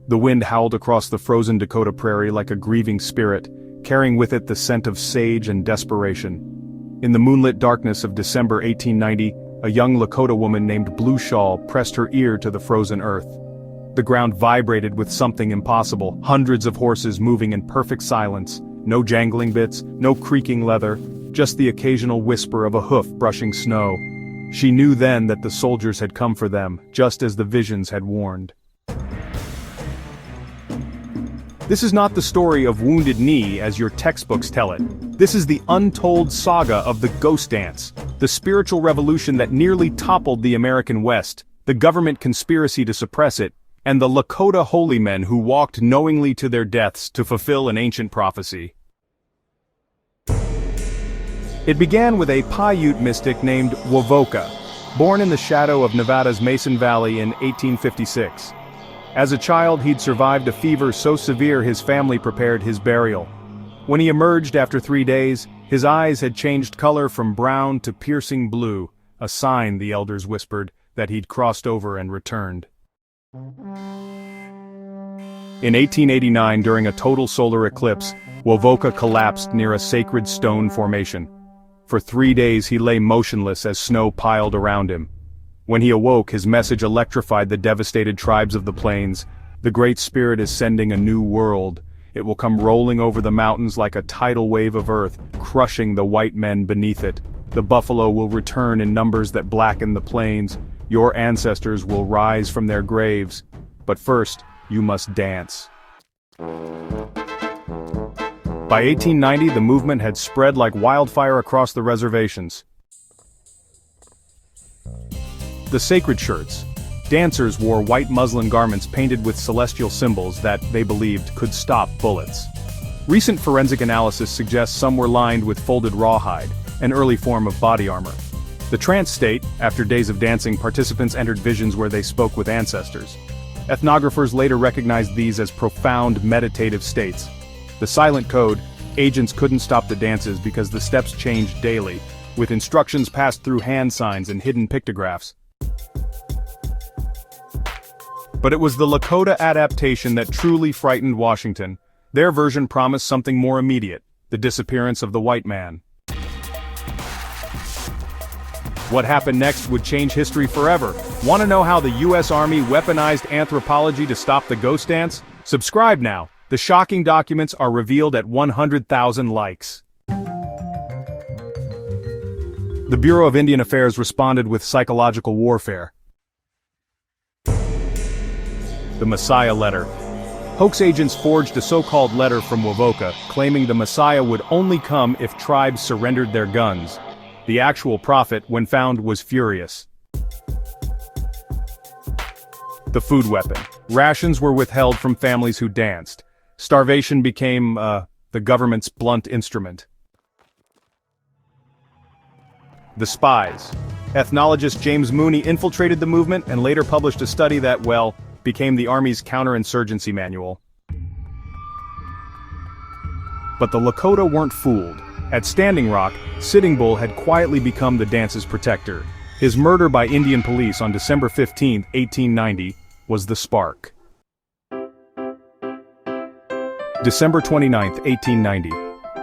The wind howled across the frozen Dakota prairie like a grieving spirit, carrying with it the scent of sage and desperation. In the moonlit darkness of December 1890, a young Lakota woman named Blue Shawl pressed her ear to the frozen earth. The ground vibrated with something impossible, hundreds of horses moving in perfect silence, no jangling bits, no creaking leather, just the occasional whisper of a hoof brushing snow. She knew then that the soldiers had come for them, just as the visions had warned. This is not the story of Wounded Knee as your textbooks tell it. This is the untold saga of the ghost dance, the spiritual revolution that nearly toppled the American West, the government conspiracy to suppress it, and the Lakota holy men who walked knowingly to their deaths to fulfill an ancient prophecy. It began with a Paiute mystic named Wovoka, born in the shadow of Nevada's Mason Valley in 1856. As a child, he'd survived a fever so severe his family prepared his burial. When he emerged after 3 days, his eyes had changed color from brown to piercing blue, a sign, the elders whispered, that he'd crossed over and returned. In 1889, during a total solar eclipse, Wovoka collapsed near a sacred stone formation. For 3 days he lay motionless as snow piled around him. When he awoke, his message electrified the devastated tribes of the plains. The Great Spirit is sending a new world. It will come rolling over the mountains like a tidal wave of earth, crushing the white men beneath it. The buffalo will return in numbers that blacken the plains. Your ancestors will rise from their graves. But first, you must dance. By 1890, the movement had spread like wildfire across the reservations. The sacred shirts. Dancers wore white muslin garments painted with celestial symbols that, they believed, could stop bullets. Recent forensic analysis suggests some were lined with folded rawhide, an early form of body armor. The trance state, after days of dancing, participants entered visions where they spoke with ancestors. Ethnographers later recognized these as profound meditative states. The silent code, agents couldn't stop the dances because the steps changed daily, with instructions passed through hand signs and hidden pictographs. But it was the Lakota adaptation that truly frightened Washington. Their version promised something more immediate, the disappearance of the white man. What happened next would change history forever. Want to know how the U.S. Army weaponized anthropology to stop the ghost dance? Subscribe now. The shocking documents are revealed at 100,000 likes. The Bureau of Indian Affairs responded with psychological warfare. The Messiah Letter. Hoax agents forged a so-called letter from Wovoka, claiming the Messiah would only come if tribes surrendered their guns. The actual prophet, when found, was furious. The food weapon. Rations were withheld from families who danced. Starvation became, the government's blunt instrument. The spies. Ethnologist James Mooney infiltrated the movement and later published a study that, well, became the Army's counterinsurgency manual. But the Lakota weren't fooled. At Standing Rock, Sitting Bull had quietly become the dance's protector. His murder by Indian police on December 15, 1890, was the spark. December 29, 1890.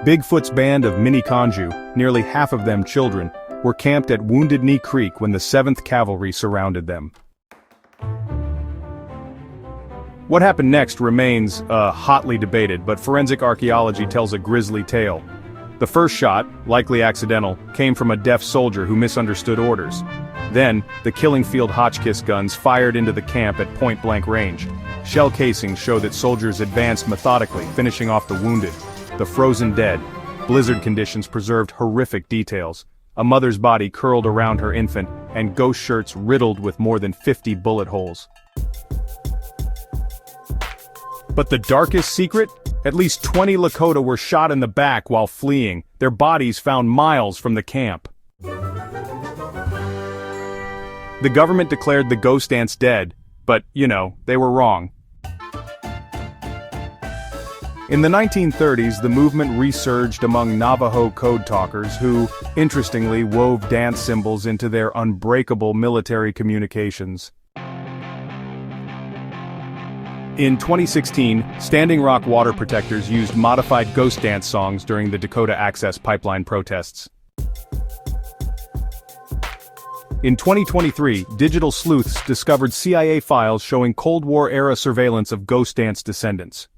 Bigfoot's band of Mini-Conju, nearly half of them children, were camped at Wounded Knee Creek when the 7th Cavalry surrounded them. What happened next remains, hotly debated, but forensic archaeology tells a grisly tale. The first shot, likely accidental, came from a deaf soldier who misunderstood orders. Then, the killing field Hotchkiss guns fired into the camp at point-blank range. Shell casings show that soldiers advanced methodically, finishing off the wounded. The frozen dead. Blizzard conditions preserved horrific details. A mother's body curled around her infant, and ghost shirts riddled with more than 50 bullet holes. But the darkest secret? At least 20 Lakota were shot in the back while fleeing, their bodies found miles from the camp. The government declared the ghost dance dead, but, they were wrong. In the 1930s, the movement resurged among Navajo code talkers who, interestingly, wove dance symbols into their unbreakable military communications. In 2016, Standing Rock water protectors used modified ghost dance songs during the Dakota Access Pipeline protests. In 2023, digital sleuths discovered CIA files showing Cold War-era surveillance of ghost dance descendants.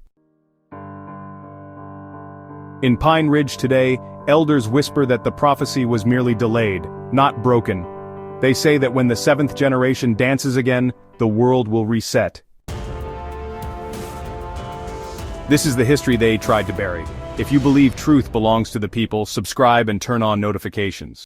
In Pine Ridge today, elders whisper that the prophecy was merely delayed, not broken. They say that when the seventh generation dances again, the world will reset. This is the history they tried to bury. If you believe truth belongs to the people, subscribe and turn on notifications.